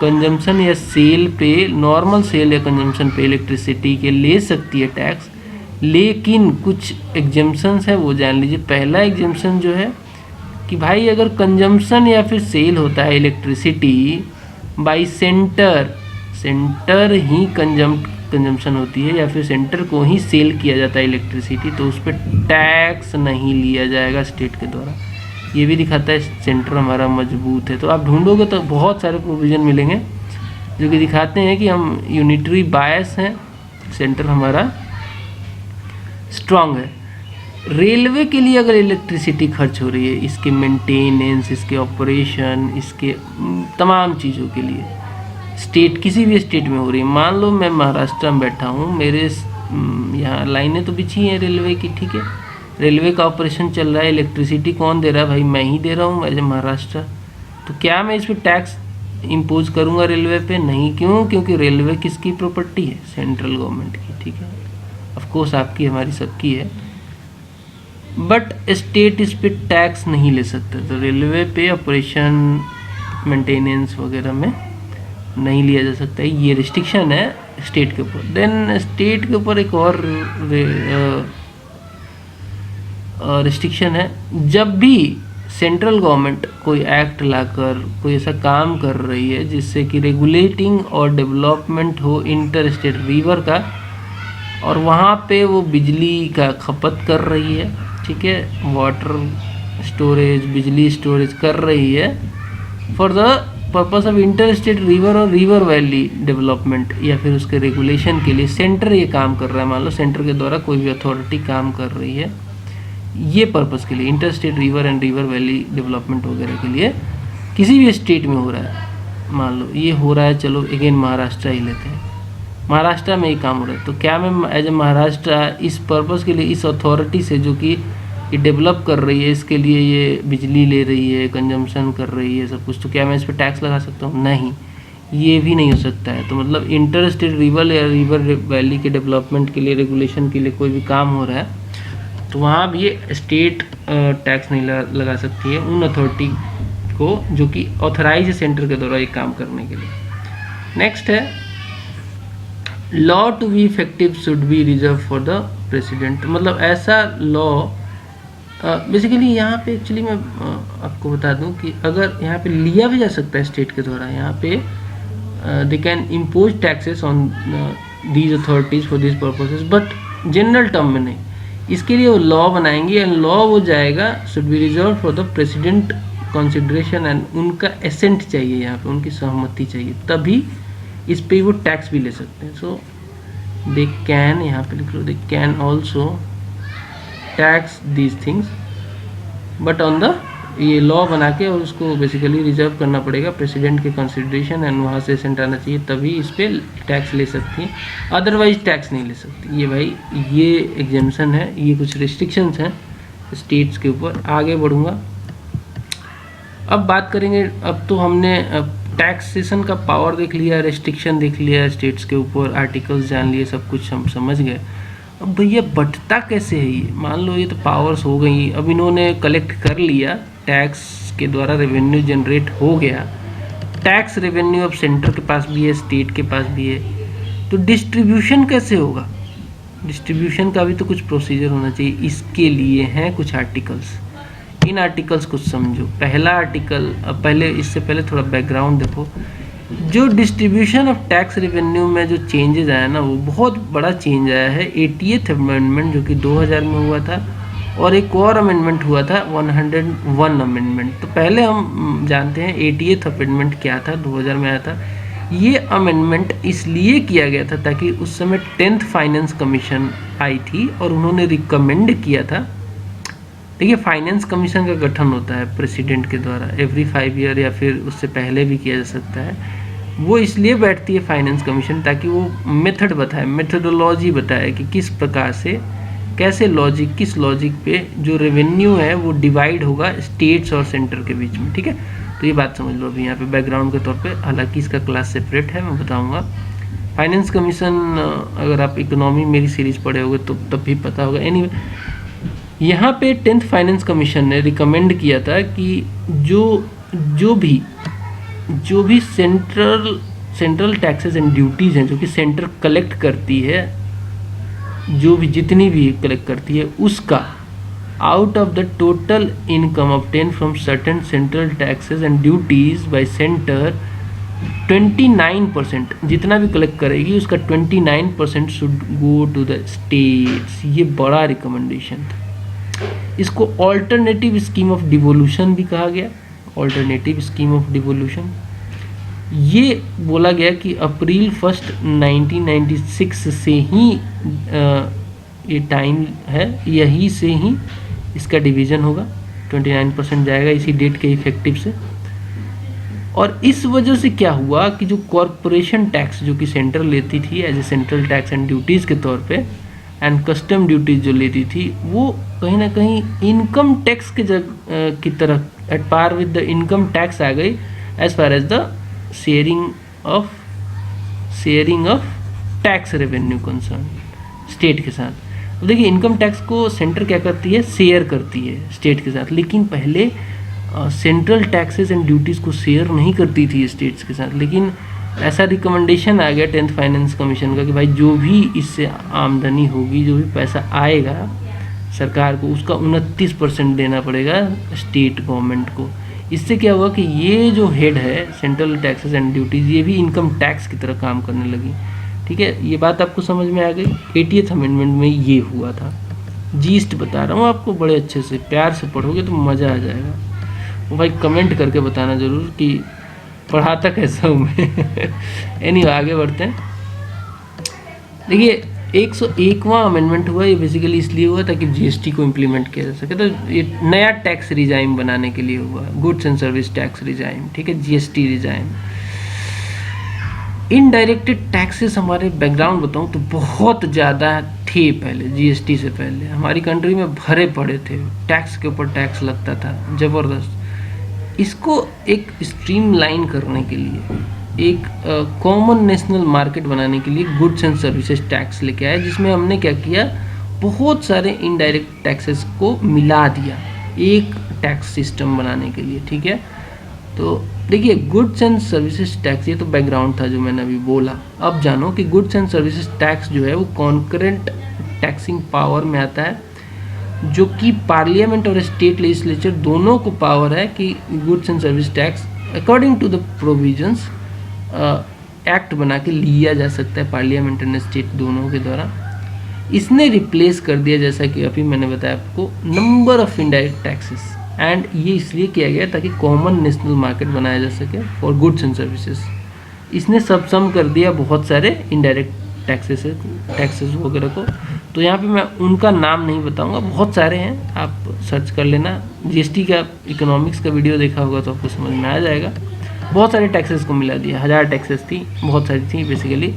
कंजम्पशन या सेल पे, नॉर्मल सेल या कंजम्पशन पे इलेक्ट्रिसिटी के ले सकती है टैक्स, लेकिन कुछ एग्जेम्पशंस है वो जान लीजिए। पहला एग्जेम्पशन जो है कि भाई अगर कंजम्पशन या फिर सेल होता है इलेक्ट्रिसिटी बाय सेंटर, सेंटर ही कंजम्पशन होती है या फिर सेंटर को ही सेल किया जाता है इलेक्ट्रिसिटी, तो उस पर टैक्स नहीं लिया जाएगा स्टेट के द्वारा। ये भी दिखाता है सेंटर हमारा मजबूत है। तो आप ढूंढोगे तो बहुत सारे प्रोविज़न मिलेंगे जो कि दिखाते हैं कि हम यूनिटरी बायस हैं, सेंटर हमारा स्ट्रांग है। रेलवे के लिए अगर इलेक्ट्रिसिटी खर्च हो रही है, इसके मेंटेनेंस, इसके ऑपरेशन, इसके तमाम चीज़ों के लिए स्टेट, किसी भी स्टेट में हो रही है। मान लो मैं महाराष्ट्र में बैठा हूँ, मेरे यहाँ लाइनें तो बिछी हैं रेलवे की, ठीक है, रेलवे का ऑपरेशन चल रहा है, इलेक्ट्रिसिटी कौन दे रहा है? भाई मैं ही दे रहा हूँ एज ए महाराष्ट्र। तो क्या मैं इस पर टैक्स इम्पोज करूँगा रेलवे पे? नहीं। क्यों? क्योंकि रेलवे किसकी प्रॉपर्टी है? सेंट्रल गवर्नमेंट की, ठीक है। ऑफ कोर्स आपकी, हमारी, सबकी है, बट स्टेट इस पे टैक्स नहीं ले सकता। तो रेलवे पे ऑपरेशन, मेंटेनेंस वगैरह में नहीं लिया जा सकता है, ये रिस्ट्रिक्शन है स्टेट के ऊपर। देन स्टेट के ऊपर एक और रिस्ट्रिक्शन है, जब भी सेंट्रल गवर्नमेंट कोई एक्ट लाकर कोई ऐसा काम कर रही है जिससे कि रेगुलेटिंग और डेवलपमेंट हो इंटर स्टेट रिवर का, और वहाँ पे वो बिजली का खपत कर रही है, ठीक है, वाटर स्टोरेज, बिजली स्टोरेज कर रही है for the purpose of inter state river और रिवर वैली डेवलपमेंट, या फिर उसके रेगुलेशन के लिए सेंटर ये काम कर रहा है। मान लो सेंटर के द्वारा कोई भी अथॉरिटी काम कर रही है ये पर्पस के लिए, inter state river and river valley development वगैरह के लिए, किसी भी स्टेट में हो रहा है। मान लो ये हो रहा है, चलो अगेन महाराष्ट्र ही लेते हैं, महाराष्ट्र में ये काम हो रहा है, तो क्या मैं एज ए महाराष्ट्र इस पर्पस के लिए इस अथॉरिटी से जो कि ये डेवलप कर रही है, इसके लिए ये बिजली ले रही है, कंजम्पशन कर रही है, सब कुछ, तो क्या मैं इस पर टैक्स लगा सकता हूँ? नहीं, ये भी नहीं हो सकता है। तो मतलब इंटर स्टेट रिवर या रिवर वैली के डेवलपमेंट के लिए, रेगुलेशन के लिए कोई भी काम हो रहा है तो वहाँ भी ये स्टेट टैक्स नहीं लगा सकती है उन अथॉरिटी को जो कि ऑथराइज है सेंटर के द्वारा ये काम करने के लिए। नेक्स्ट है, law to be effective should be reserve for the president. मतलब ऐसा लॉ बेसिकली यहाँ पे एक्चुअली मैं आपको बता दूं कि अगर यहाँ पे लिया भी जा सकता है स्टेट के द्वारा, यहाँ पे they can impose taxes on these authorities for this purposes, but general term में नहीं। इसके लिए वो लॉ बनाएंगे एंड लॉ वो जाएगा, should be reserve for the president consideration, and उनका एसेंट चाहिए, यहाँ पे उनकी सहमति चाहिए, तभी इस पे वो टैक्स भी ले सकते हैं। सो दे कैन, यहाँ पे लिख लो, they can also tax these things, but on the, ये लॉ बना के और उसको बेसिकली रिजर्व करना पड़ेगा प्रेसिडेंट के कंसिडरेशन, एंड वहाँ से एसेंट आना चाहिए, तभी इस पे टैक्स ले सकती है, अदरवाइज टैक्स नहीं ले सकती। ये भाई ये एग्जेम्पशन है, ये कुछ रिस्ट्रिक्शंस हैं स्टेट्स के ऊपर। आगे बढ़ूँगा, अब बात करेंगे, अब तो हमने टैक्सेशन का पावर देख लिया, रेस्ट्रिक्शन देख लिया स्टेट्स के ऊपर, आर्टिकल्स जान लिए, सब कुछ हम समझ गए। अब भैया बटता कैसे है ये? मान लो ये तो पावर्स हो गई, अब इन्होंने कलेक्ट कर लिया, टैक्स के द्वारा रेवेन्यू जनरेट हो गया, टैक्स रेवेन्यू अब सेंटर के पास भी है, स्टेट के पास भी है, तो डिस्ट्रीब्यूशन कैसे होगा? डिस्ट्रीब्यूशन का भी तो कुछ प्रोसीजर होना चाहिए। इसके लिए हैं कुछ आर्टिकल्स, इन आर्टिकल्स को समझो। पहला आर्टिकल, अब पहले, इससे पहले थोड़ा बैकग्राउंड देखो, जो डिस्ट्रीब्यूशन ऑफ टैक्स रेवेन्यू में जो चेंजेस आया ना, वो बहुत बड़ा चेंज आया है। 80th अमेंडमेंट जो कि 2000 में हुआ था, और एक और अमेंडमेंट हुआ था 101 अमेंडमेंट। तो पहले हम जानते हैं 80th अमेंडमेंट क्या था, 2000 में आया था। ये अमेंडमेंट इसलिए किया गया था ताकि उस समय 10th फाइनेंस कमीशन आई थी और उन्होंने रिकमेंड किया था देखिए फाइनेंस कमीशन का गठन होता है प्रेसिडेंट के द्वारा एवरी 5 ईयर या फिर उससे पहले भी किया जा सकता है। वो इसलिए बैठती है फाइनेंस कमीशन ताकि वो मेथड बताए, मेथडोलॉजी बताए कि किस प्रकार से कैसे लॉजिक, किस लॉजिक पे जो रेवेन्यू है वो डिवाइड होगा स्टेट्स और सेंटर के बीच में। ठीक है, तो ये बात समझ लो अभी यहाँ पे बैकग्राउंड के तौर पे, हालांकि इसका क्लास सेपरेट है, मैं बताऊँगा। फाइनेंस कमीशन अगर आप इकोनॉमी मेरी सीरीज पढ़े होगे तो तब भी पता होगा। एनीवे यहाँ पे 10th फाइनेंस कमीशन ने रिकमेंड किया था कि जो भी सेंट्रल टैक्सेस एंड ड्यूटीज़ हैं जो कि सेंटर कलेक्ट करती है, जो भी जितनी भी कलेक्ट करती है उसका out of the total income obtain from certain central taxes and duties by centre 29% जितना भी कलेक्ट करेगी उसका 29% should go to the states. ये बड़ा रिकमेंडेशन था। इसको ऑल्टरनेटिव स्कीम ऑफ डिवोल्यूशन भी कहा गया। ऑल्टरनेटिव स्कीम ऑफ डिवोल्यूशन ये बोला गया कि अप्रैल 1 1996 से ही ये टाइम है, यही से ही इसका डिवीज़न होगा, 29% जाएगा इसी डेट के इफेक्टिव से। और इस वजह से क्या हुआ कि जो कॉरपोरेशन टैक्स जो कि सेंटर लेती थी as a central tax and duties के तौर पे एंड कस्टम ड्यूटीज जो लेती थी वो कहीं ना कहीं इनकम टैक्स के की तरह at par with the income tax आ गई as far as the sharing of tax revenue concern state के साथ। अब देखिए इनकम टैक्स को सेंटर क्या करती है, शेयर करती है स्टेट के साथ, लेकिन पहले सेंट्रल टैक्सेस एंड ड्यूटीज़ को शेयर नहीं करती थी स्टेट्स के साथ। लेकिन ऐसा रिकमेंडेशन आ गया 10th फाइनेंस कमीशन का कि भाई जो भी इससे आमदनी होगी, जो भी पैसा आएगा सरकार को, उसका 29% देना पड़ेगा स्टेट गवर्नमेंट को। इससे क्या हुआ कि ये जो हेड है सेंट्रल टैक्सेस एंड ड्यूटीज़ ये भी इनकम टैक्स की तरह काम करने लगी। ठीक है, ये बात आपको समझ में आ गई। 80th अमेंडमेंट में ये हुआ था। जीस्ट बता रहा हूँ आपको, बड़े अच्छे से प्यार से पढ़ोगे तो मज़ा आ जाएगा। वो भाई कमेंट करके बताना ज़रूर कि पढ़ाता कैसा हूँ मैं। एनीवे आगे बढ़ते हैं। देखिए 101वां अमेंडमेंट हुआ, ये बेसिकली इसलिए हुआ ताकि जीएसटी को इम्प्लीमेंट किया जा सके। तो ये नया टैक्स रिजाइम बनाने के लिए हुआ, goods and service tax regime. ठीक है, जीएसटी रिजाइम। इनडायरेक्टेड टैक्सेस हमारे बैकग्राउंड बताऊँ तो बहुत ज़्यादा थे पहले, जीएसटी से पहले हमारी कंट्री में भरे पड़े थे, टैक्स के ऊपर टैक्स लगता था ज़बरदस्त। इसको एक स्ट्रीमलाइन करने के लिए, एक कॉमन नेशनल मार्केट बनाने के लिए गुड्स एंड सर्विसेज टैक्स लेके आए, जिसमें हमने क्या किया, बहुत सारे इनडायरेक्ट टैक्सेस को मिला दिया एक टैक्स सिस्टम बनाने के लिए। ठीक है, तो देखिए गुड्स एंड सर्विसेज टैक्स, ये तो बैकग्राउंड था जो मैंने अभी बोला। अब जानो कि गुड्स एंड सर्विसेज टैक्स जो है वो कॉन्करेंट टैक्सिंग पावर में आता है, जो कि पार्लियामेंट और स्टेट लेजिस्लेचर दोनों को पावर है कि goods and service tax according to the provisions act बना के लिया जा सकता है पार्लियामेंट एंड स्टेट दोनों के द्वारा। इसने रिप्लेस कर दिया, जैसा कि अभी मैंने बताया आपको, number of indirect taxes. And ये इसलिए किया गया ताकि कॉमन नेशनल मार्केट बनाया जा सके फॉर गुड्स एंड सर्विसेज। इसने सबसम कर दिया बहुत सारे इनडायरेक्ट टैक्सेस वगैरह को। तो यहाँ पे मैं उनका नाम नहीं बताऊंगा, बहुत सारे हैं, आप सर्च कर लेना। जीएसटी का इकोनॉमिक्स का वीडियो देखा होगा तो आपको समझ में आ जाएगा। बहुत सारे टैक्सेस को मिला दिया, 1000 टैक्सेस थी, बहुत सारी थी बेसिकली,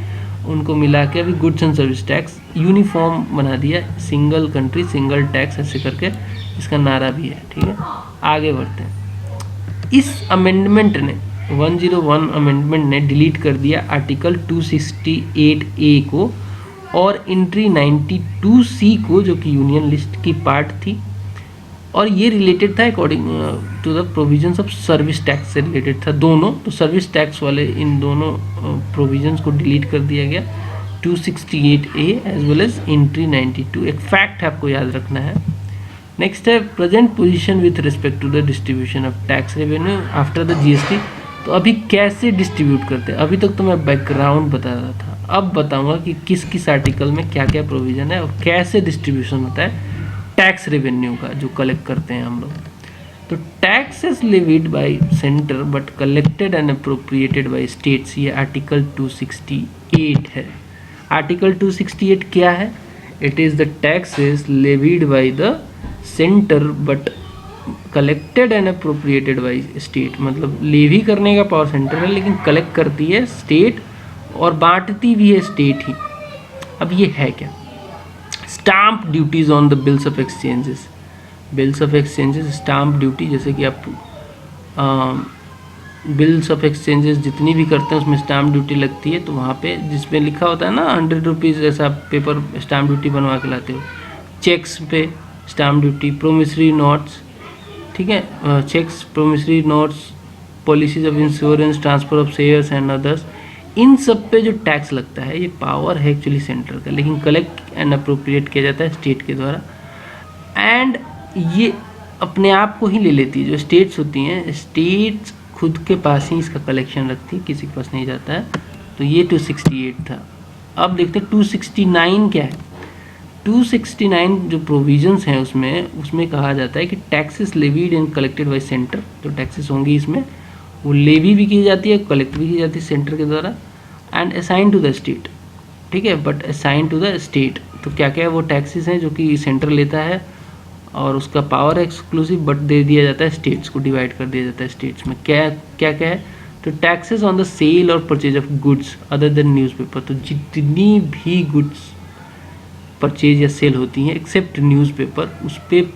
उनको मिला के अभी goods and service tax uniform बना दिया, सिंगल कंट्री सिंगल टैक्स ऐसे करके इसका नारा भी है। ठीक है, आगे बढ़ते हैं। इस अमेंडमेंट ने 101 अमेंडमेंट ने डिलीट कर दिया आर्टिकल 268A को और एंट्री 92C को, जो कि यूनियन लिस्ट की पार्ट थी, और ये रिलेटेड था according to the provisions of service tax से रिलेटेड था दोनों। तो सर्विस टैक्स वाले इन दोनों प्रोविजंस को डिलीट कर दिया गया, 268A as well as entry 92। एक फैक्ट आपको याद रखना है। नेक्स्ट है present position with respect to the distribution of tax revenue after the GST. तो अभी कैसे डिस्ट्रीब्यूट करते हैं, अभी तक तो मैं बैकग्राउंड बता रहा था, अब बताऊंगा कि किस किस आर्टिकल में क्या क्या प्रोविजन है और कैसे डिस्ट्रीब्यूशन होता है टैक्स रेवेन्यू का जो कलेक्ट करते हैं हम लोग। तो taxes levied by centre but collected and appropriated by states, ये आर्टिकल 268 है। आर्टिकल 268 क्या है? It is the taxes levied by the centre but collected and appropriated by state, मतलब लेवी करने का पावर सेंटर है लेकिन कलेक्ट करती है स्टेट और बांटती भी है स्टेट ही। अब ये है क्या? Stamp duties on the bills of exchanges, bills of exchanges stamp duty, जैसे कि आप बिल्स ऑफ एक्सचेंजेस जितनी भी करते हैं उसमें स्टाम्प ड्यूटी लगती है, तो वहाँ पे जिसमें लिखा होता है ना 100 रुपीज़, ऐसा पेपर स्टाम्प ड्यूटी बनवा के लाते हो। चेक्स पे स्टाम्प ड्यूटी, प्रोमिसरी नोट्स, ठीक है, cheques, promissory notes, policies of insurance, transfer of shares and others, इन सब पे जो टैक्स लगता है ये पावर है एक्चुअली सेंटर का, लेकिन कलेक्ट एंड अप्रोप्रिएट किया जाता है स्टेट के द्वारा। एंड ये अपने आप को ही ले लेती है, जो स्टेट्स होती हैं, स्टेट्स खुद के पास ही इसका कलेक्शन रखती है, किसी के पास नहीं जाता है। तो ये 268 था। अब देखते हैं 269 क्या है। 269 जो प्रोविजंस हैं उसमें कहा जाता है कि taxes levied and collected by centre, जो टैक्सेस होंगी इसमें वो लेवी भी की जाती है, कलेक्ट भी की जाती है सेंटर के द्वारा, and assign to the state, ठीक है, but assign to the state. तो क्या क्या है वो टैक्सेस हैं जो कि सेंटर लेता है और उसका पावर है एक्सक्लूसिव, बट दे दिया जाता है स्टेट्स को, डिवाइड कर दिया जाता है स्टेट्स में। क्या क्या क्या है? तो टैक्सेस ऑन द सेल और purchase of goods other than newspaper, तो जितनी भी गुड्स परचेज या सेल होती हैं एक्सेप्ट न्यूज़पेपर, उस पर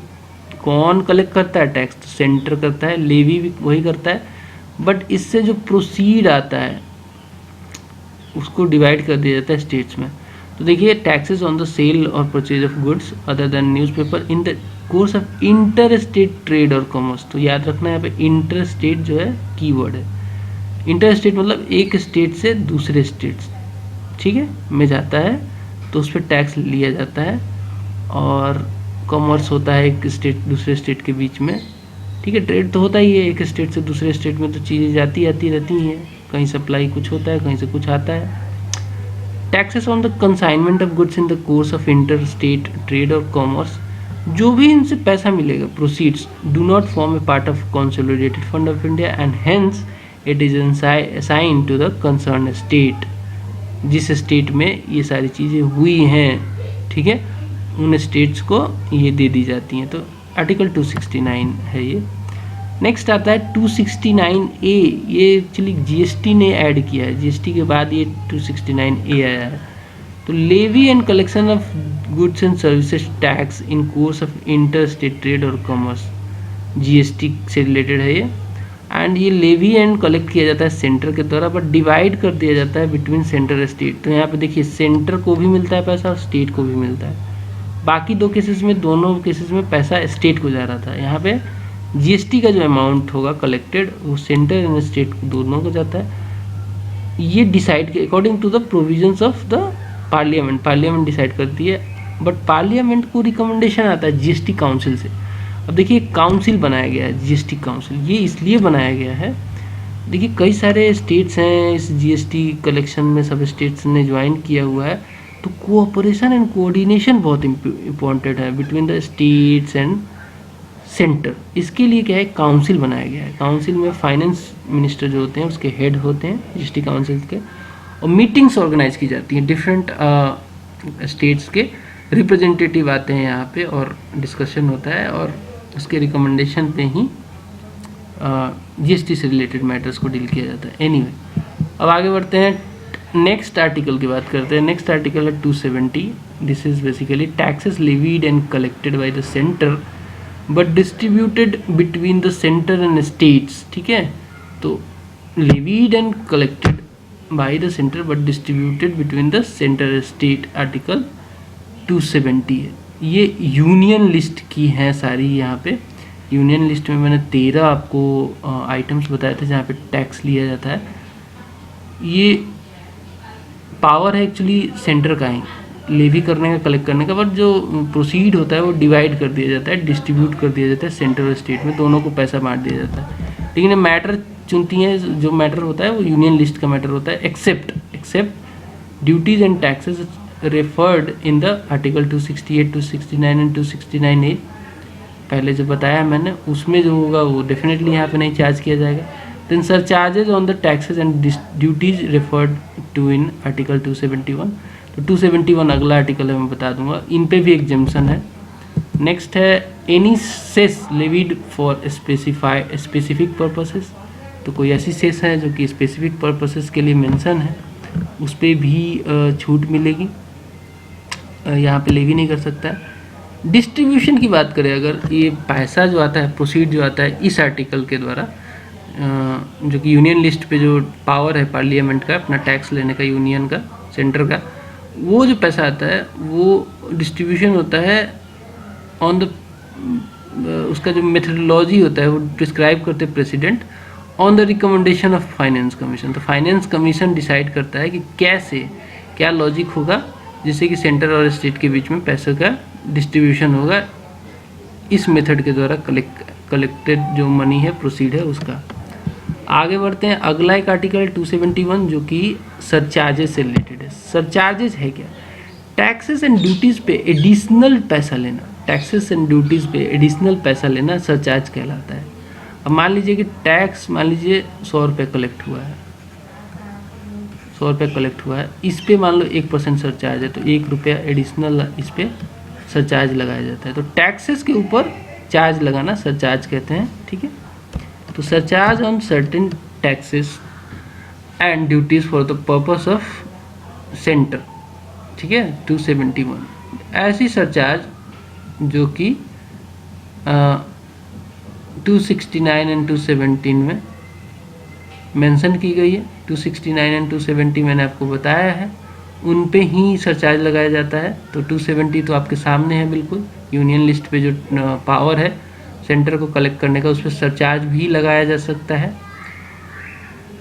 कौन कलेक्ट करता है टैक्स? तो सेंटर करता है, लेवी भी वही करता है, बट इससे जो प्रोसीड आता है उसको डिवाइड कर दिया जाता है स्टेट्स में। तो देखिए, टैक्सेस ऑन द सेल और purchase of goods other than newspaper in the course of inter state trade और कॉमर्स। तो याद रखना यहाँ पे इंटर स्टेट जो है कीवर्ड है। इंटर स्टेट मतलब एक स्टेट से दूसरे स्टेट्स, ठीक है, में जाता है तो उस पर टैक्स लिया जाता है, और कॉमर्स होता है एक स्टेट दूसरे स्टेट के बीच में, ठीक है। ट्रेड तो होता ही है, एक स्टेट से दूसरे स्टेट में तो चीज़ें आती रहती हैं, कहीं सप्लाई कुछ होता है, कहीं से कुछ आता है। Taxes on the consignment of goods in the course of inter state trade और कॉमर्स, जो भी इनसे पैसा मिलेगा proceeds do not form a part of consolidated fund of India and hence it is assign to the concern state. जिस state में ये सारी चीज़ें हुई हैं, ठीक है, उन स्टेट्स को ये दे दी जाती हैं। तो आर्टिकल 269 है ये। नेक्स्ट आता है 269A, ये एक्चुअली जीएसटी ने ऐड किया है, जीएसटी के बाद ये 269A आया है। तो levy and collection of goods and services tax in course of inter state trade और कॉमर्स, जीएसटी से रिलेटेड है ये। एंड ये लेवी एंड कलेक्ट किया जाता है सेंटर के द्वारा, बट डिवाइड कर दिया जाता है बिटवीन सेंटर स्टेट। तो यहाँ पे देखिए, सेंटर को भी मिलता है पैसा और स्टेट को भी मिलता है। बाकी दो केसेस में, दोनों केसेस में पैसा स्टेट को जा रहा था। यहाँ पे जीएसटी का जो अमाउंट होगा कलेक्टेड वो सेंटर एंड स्टेट दोनों को जाता है। ये decide according to the provisions of the parliament, parliament decide करती है, बट पार्लियामेंट को रिकमेंडेशन आता है जीएसटी काउंसिल से। अब देखिए, काउंसिल बनाया गया है जीएसटी काउंसिल, ये इसलिए बनाया गया है, देखिए कई सारे स्टेट्स हैं इस जीएसटी कलेक्शन में, सब स्टेट्स ने ज्वाइन किया हुआ है, तो कोऑपरेशन एंड कोऑर्डिनेशन बहुत इम्पोर्टेंट है between the states and centre. इसके लिए क्या है, काउंसिल बनाया गया है। काउंसिल में फाइनेंस मिनिस्टर जो होते हैं उसके हेड होते हैं जीएसटी काउंसिल के, और मीटिंग्स ऑर्गेनाइज की जाती हैं, डिफरेंट स्टेट्स के रिप्रेजेंटेटिव आते हैं यहाँ पे और डिस्कशन होता है, और उसके रिकमेंडेशन पे ही जीएसटी से रिलेटेड मैटर्स को डील किया जाता है। एनीवे, अब आगे बढ़ते हैं, नेक्स्ट आर्टिकल की बात करते हैं। नेक्स्ट आर्टिकल है 270। This is basically taxes levied and collected by the centre but distributed between the centre and states, ठीक है। तो levied and collected by the centre but distributed between the centre state, article 270 है। ये union list की हैं सारी। यहाँ पे यूनियन लिस्ट में मैंने 13 आपको आइटम्स बताए थे जहाँ पे टैक्स लिया जाता है। ये पावर है एक्चुअली सेंटर का ही, लेवी करने का, कलेक्ट करने का, बट जो प्रोसीड होता है वो डिवाइड कर दिया जाता है, डिस्ट्रीब्यूट कर दिया जाता है सेंटर और स्टेट में, दोनों को पैसा बांट दिया जाता है। लेकिन मैटर चुनती हैं, जो मैटर होता है वो यूनियन लिस्ट का मैटर होता है, except duties and taxes referred in the article 268, 269 and 269A। पहले जो बताया मैंने, उसमें जो होगा वो डेफिनेटली यहाँ पे नहीं चार्ज किया जाएगा। Then surcharges on the taxes and duties referred to in article 271। तो 271 अगला आर्टिकल है, मैं बता दूंगा, इन पे भी एग्जेम्पशन है। नेक्स्ट है any cess levied for specific purposes, तो कोई ऐसी सेस है जो कि स्पेसिफिक पर्पसेस के लिए मेंशन है, उस पर भी छूट मिलेगी, यहाँ पे लेवी नहीं कर सकता है। डिस्ट्रीब्यूशन की बात करें अगर, ये पैसा जो आता है, प्रोसीड जो आता है इस आर्टिकल के द्वारा, जो कि यूनियन लिस्ट पे जो पावर है पार्लियामेंट का अपना टैक्स लेने का, यूनियन का, सेंटर का, वो जो पैसा आता है वो डिस्ट्रीब्यूशन होता है ऑन द, उसका जो मेथडोलॉजी होता है वो प्रिस्क्राइब करते हैं president on the recommendation of finance commission. तो फाइनेंस कमीशन डिसाइड करता है कि कैसे, क्या लॉजिक होगा जिससे कि सेंटर और स्टेट के बीच में पैसे का डिस्ट्रीब्यूशन होगा, इस मेथड के द्वारा कलेक्टेड जो मनी है, प्रोसीड है, उसका। आगे बढ़ते हैं, अगला एक आर्टिकल 271 जो कि सरचार्जेस से रिलेटेड है। सरचार्जेस है क्या? टैक्सेस एंड ड्यूटीज़ पे एडिशनल पैसा लेना, टैक्सेस एंड ड्यूटीज़ पे एडिशनल पैसा लेना सरचार्ज कहलाता है। अब मान लीजिए कि टैक्स, मान लीजिए 100 रुपये कलेक्ट हुआ है, 100 रुपये कलेक्ट हुआ है, इस पे मान लो 1% सरचार्ज है, तो 1 रुपया एडिशनल इस पे सरचार्ज लगाया जाता है। तो टैक्सेस के ऊपर चार्ज लगाना सरचार्ज कहते हैं, ठीक है। तो surcharge on certain taxes and duties for the purpose of centre, ठीक है, 271। ऐसी सरचार्ज जो कि 269 एंड 217 में मेंशन की गई है। 269 एंड 270 मैंने आपको बताया है, उन पे ही सरचार्ज लगाया जाता है। तो 270 तो आपके सामने है बिल्कुल, यूनियन लिस्ट पे जो पावर है सेंटर को कलेक्ट करने का, उस पर सरचार्ज भी लगाया जा सकता है।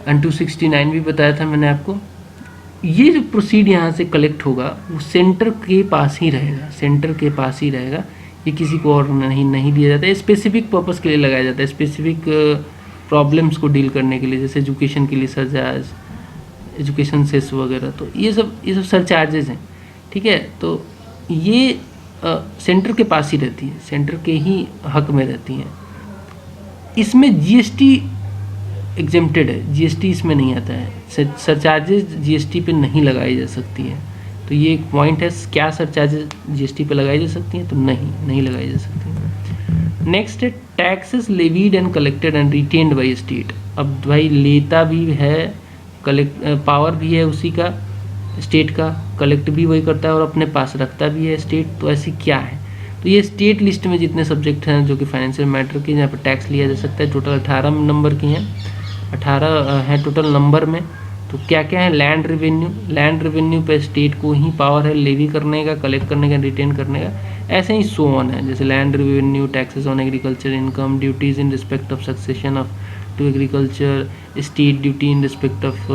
एंड 269 भी बताया था मैंने आपको। ये जो प्रोसीड यहाँ से कलेक्ट होगा वो सेंटर के पास ही रहेगा, सेंटर के पास ही रहेगा, ये किसी को और नहीं दिया जाता है। स्पेसिफिक पर्पस के लिए लगाया जाता है, स्पेसिफिक प्रॉब्लम्स को डील करने के लिए, जैसे एजुकेशन के लिए सरचार्ज, एजुकेशन सेस वगैरह। तो ये सब सरचार्जेज हैं, ठीक है। तो ये सेंटर के पास ही रहती है, सेंटर के ही हक में रहती हैं। इसमें जीएसटी एग्जेम्प्टेड है, जीएसटी इसमें नहीं आता है। सरचार्जेज जीएसटी पे नहीं लगाई जा सकती है, तो ये एक पॉइंट है। क्या सरचार्जेज जीएसटी पे लगाई जा सकती हैं? तो नहीं लगाई जा सकती। नेक्स्ट है taxes levied and collected and retained by state. अब भाई लेता भी है, पावर भी है उसी का, स्टेट का, कलेक्ट भी वही करता है और अपने पास रखता भी है स्टेट। तो ऐसी क्या है? तो ये स्टेट लिस्ट में जितने सब्जेक्ट हैं जो कि फाइनेंशियल मैटर के, जहाँ पर टैक्स लिया जा सकता है, टोटल 18 नंबर की हैं, 18 हैं टोटल नंबर में। तो क्या क्या है? लैंड रेवेन्यू, लैंड रेवेन्यू पे स्टेट को ही पावर है लेवी करने का, कलेक्ट करने का, रिटेन करने का। ऐसे ही सो ऑन है, जैसे land revenue, taxes on agriculture income, duties in respect of succession of to agriculture, state duty in respect of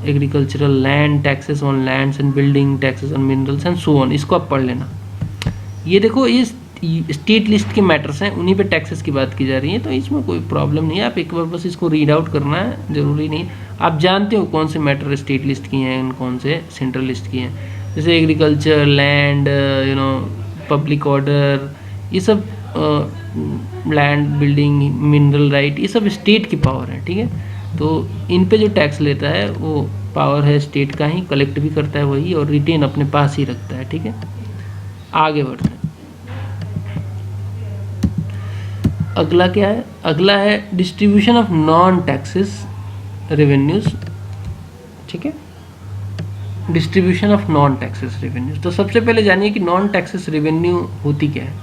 agricultural land, taxes on lands and building, taxes on minerals and so on. इसको आप पढ़ लेना। ये देखो, ये state list के matters हैं, उन्हीं पे टैक्सेस की बात की जा रही है, तो इसमें कोई प्रॉब्लम नहीं है। आप एक बार बस इसको रीड आउट करना है, ज़रूरी नहीं। आप जानते हो कौन से मैटर स्टेट लिस्ट की हैं, कौन से सेंट्रल लिस्ट की हैं। जैसे एग्रीकल्चर, लैंड, पब्लिक ऑर्डर, ये सब लैंड, बिल्डिंग, मिनरल राइट, ये सब स्टेट की पावर है, ठीक है। तो इन पे जो टैक्स लेता है वो पावर है स्टेट का ही, कलेक्ट भी करता है वही, और रिटेन अपने पास ही रखता है, ठीक है। आगे बढ़ते हैं। अगला क्या है? अगला है distribution of non taxes revenues, ठीक है। Distribution of non taxes revenues. तो सबसे पहले जानिए कि नॉन टैक्सेस रेवेन्यू होती क्या है।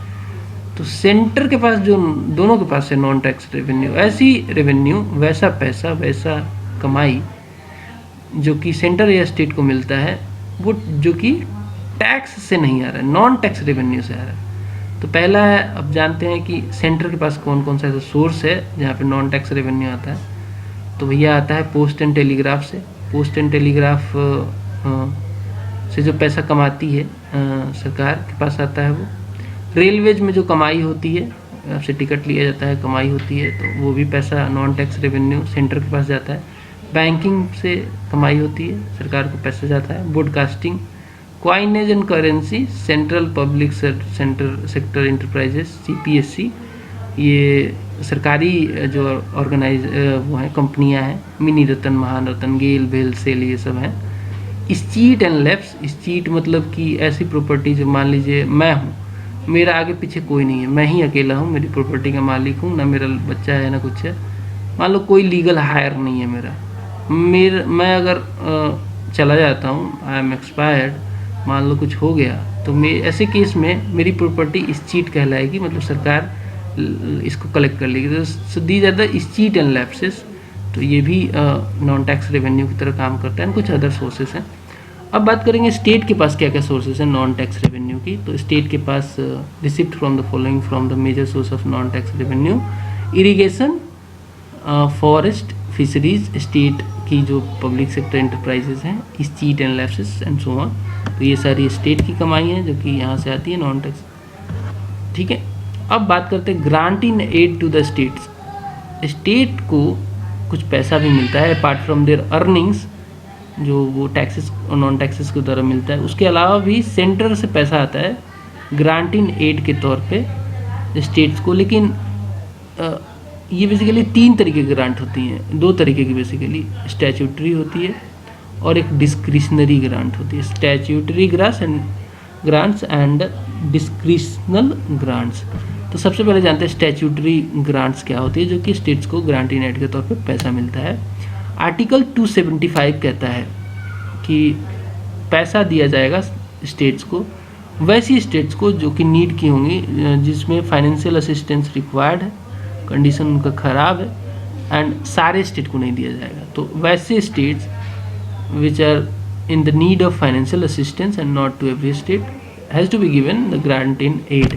तो सेंटर के पास जो, दोनों के पास है नॉन टैक्स रेवेन्यू, ऐसी रेवेन्यू, वैसा पैसा, वैसा कमाई जो कि सेंटर या स्टेट को मिलता है, वो जो कि टैक्स से नहीं आ रहा है, नॉन टैक्स रेवेन्यू से आ रहा है। तो पहला है, अब जानते हैं कि सेंटर के पास कौन कौन सा ऐसा सोर्स है जहाँ पे नॉन टैक्स रेवेन्यू आता है। तो भैया आता है पोस्ट एंड टेलीग्राफ से। पोस्ट एंड टेलीग्राफ से जो पैसा कमाती है सरकार के पास आता है वो। रेलवेज में जो कमाई होती है, आपसे टिकट लिया जाता है, कमाई होती है, तो वो भी पैसा नॉन टैक्स रेवेन्यू सेंटर के पास जाता है। बैंकिंग से कमाई होती है, सरकार को पैसा जाता है। Broadcasting, coinage and currency, central public sector enterprises, CPSC, ये सरकारी जो ऑर्गेनाइज वो हैं, कंपनियां हैं, मिनी रतन, महारतन, गेल, भेल, सेल, ये सब हैं। स्चीट एंड लैप्स, स्चीट मतलब कि ऐसी प्रॉपर्टी जो, मान लीजिए मैं हूँ, मेरा आगे पीछे कोई नहीं है, मैं ही अकेला हूँ, मेरी प्रॉपर्टी का मालिक हूँ, ना मेरा बच्चा है ना कुछ है। मान लो कोई लीगल हायर नहीं है मैं अगर चला जाता हूँ, आई एम एक्सपायर्ड, मान लो कुछ हो गया, तो मैं ऐसे केस में मेरी प्रॉपर्टी इस चीट कहलाएगी, मतलब सरकार इसको कलेक्ट कर लेगी। तो these are the cheat and lapses. तो ये भी नॉन टैक्स रेवेन्यू की तरह काम करता है। कुछ अदर सोर्सेज हैं। अब बात करेंगे स्टेट के पास क्या क्या सोर्सेज हैं नॉन टैक्स रेवेन्यू की। तो स्टेट के पास receipt from the following from the major source of non tax revenue: irrigation, forest, fisheries, state की जो पब्लिक सेक्टर एंटरप्राइजेज हैं, escheat and lapses and so on. तो ये सारी स्टेट की कमाई है जो कि यहाँ से आती है नॉन टैक्स। ठीक है, अब बात करते हैं grant in aid to the states. State को कुछ पैसा भी मिलता है अपार्ट फ्रॉम देयर अर्निंग्स, जो वो टैक्सेस और नॉन टैक्सेस के द्वारा मिलता है। उसके अलावा भी सेंटर से पैसा आता है ग्रांट इन एड के तौर पे स्टेट्स को। लेकिन ये बेसिकली 3 तरीके की ग्रांट होती हैं, 2 तरीके की बेसिकली, स्टैट्यूटरी होती है और एक डिस्क्रिशनरी ग्रांट होती है। Statutory grants and डिस्क्रिशनल grants. तो सबसे पहले जानते हैं स्टैट्यूटरी ग्रांट्स क्या होती है, जो कि स्टेट्स को ग्रांट इन एड के तौर पे पैसा मिलता है। आर्टिकल 275 कहता है कि पैसा दिया जाएगा स्टेट्स को, वैसी स्टेट्स को जो कि नीड की होंगी, जिसमें फाइनेंशियल असिस्टेंस रिक्वायर्ड है, कंडीशन उनका ख़राब है, एंड सारे स्टेट को नहीं दिया जाएगा। तो वैसे states which are in the need of financial assistance and not to every state has to be given the grant in aid।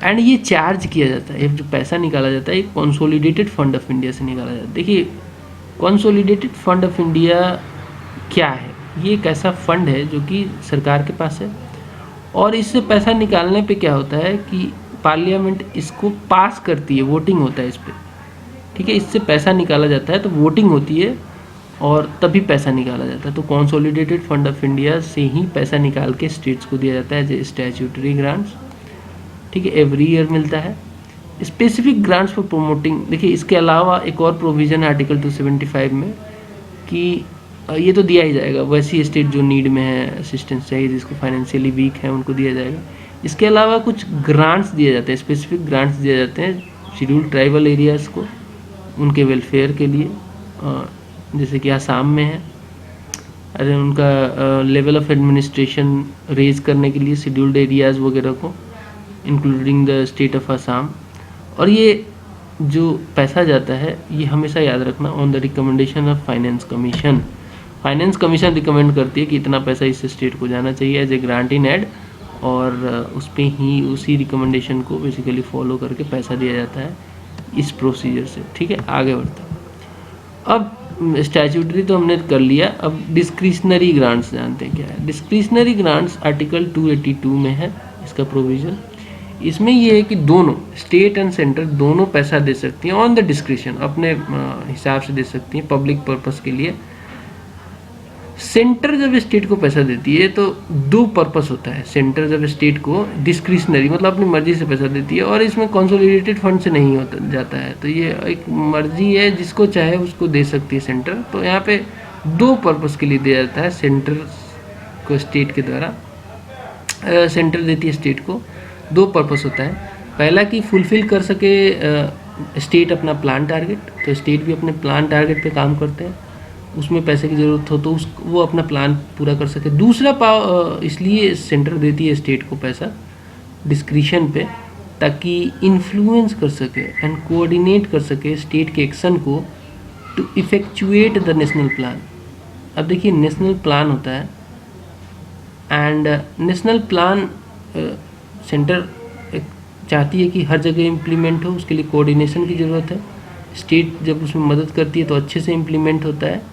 And ये चार्ज किया जाता है, जो पैसा निकाला जाता है कंसोलिडेटेड फंड ऑफ इंडिया से निकाला जाता है। देखिए कंसोलिडेटेड फंड ऑफ इंडिया क्या है? ये एक ऐसा फंड है जो कि सरकार के पास है, और इससे पैसा निकालने पे क्या होता है कि पार्लियामेंट इसको पास करती है, वोटिंग होता है इस पर। ठीक है, इससे पैसा निकाला जाता है, तो वोटिंग होती है और तभी पैसा निकाला जाता है। तो कंसोलिडेटेड फंड ऑफ इंडिया से ही पैसा निकाल के स्टेट्स को दिया जाता है एज ए स्टैट्यूटरी ग्रांट्स। ठीक है, एवरी ईयर मिलता है। स्पेसिफिक ग्रांट्स फॉर प्रोमोटिंग, देखिए इसके अलावा एक और प्रोविज़न है आर्टिकल 275 में कि ये तो दिया ही जाएगा, वैसी स्टेट जो नीड में है, असिस्टेंस चाहिए, जिसको फाइनेंशियली वीक है, उनको दिया जाएगा। इसके अलावा कुछ ग्रांट्स दिए जाते हैं, स्पेसिफिक ग्रांट्स दिए जाते हैं शेड्यूल्ड ट्राइबल एरियाज़ को, उनके वेलफेयर के लिए, जैसे कि आसाम में है, अरे उनका लेवल ऑफ एडमिनिस्ट्रेशन रेज करने के लिए शेड्यूल्ड एरियाज़ वगैरह को, including the state of Assam. और ये जो पैसा जाता है ये हमेशा याद रखना, on the recommendation of finance commission. Finance commission recommend करती है कि इतना पैसा इस स्टेट को जाना चाहिए as a grant in aid, और उस पर ही उसी रिकमेंडेशन को बेसिकली फॉलो करके पैसा दिया जाता है इस प्रोसीजर से। ठीक है, आगे बढ़ते हैं। अब स्टैट्यूटरी तो हमने कर लिया, अब डिस्क्रिशनरी ग्रांट्स जानते हैं क्या है। डिस्क्रिशनरी ग्रांट्स आर्टिकल 282 में है इसका प्रोविज़न। इसमें ये है कि दोनों स्टेट एंड सेंटर दोनों पैसा दे सकती हैं ऑन द डिस्क्रिशन, अपने हिसाब से दे सकती हैं पब्लिक पर्पस के लिए। सेंटर जब स्टेट को पैसा देती है तो 2 पर्पस होता है। सेंटर जब स्टेट को डिस्क्रिशनरी मतलब अपनी मर्जी से पैसा देती है, और इसमें कंसोलिडेटेड फंड से नहीं होता जाता है, तो ये एक मर्जी है, जिसको चाहे उसको दे सकती है सेंटर। तो यहाँ पे 2 पर्पस के लिए दिया जाता है सेंटर को स्टेट के द्वारा। सेंटर देती है स्टेट को, 2 पर्पस होता है। पहला कि फुलफिल कर सके स्टेट अपना प्लान टारगेट, तो स्टेट भी अपने प्लान टारगेट पे काम करते हैं, उसमें पैसे की ज़रूरत हो तो वो अपना प्लान पूरा कर सके। दूसरा इसलिए सेंटर देती है स्टेट को पैसा डिस्क्रिशन पे, ताकि इन्फ्लुएंस कर सके एंड कोऑर्डिनेट कर सके स्टेट के एक्शन को टू इफेक्चुएट द नेशनल प्लान। अब देखिए नेशनल प्लान होता है, एंड नेशनल प्लान सेंटर चाहती है कि हर जगह इम्प्लीमेंट हो, उसके लिए कोऑर्डिनेशन की ज़रूरत है। स्टेट जब उसमें मदद करती है तो अच्छे से इम्प्लीमेंट होता है,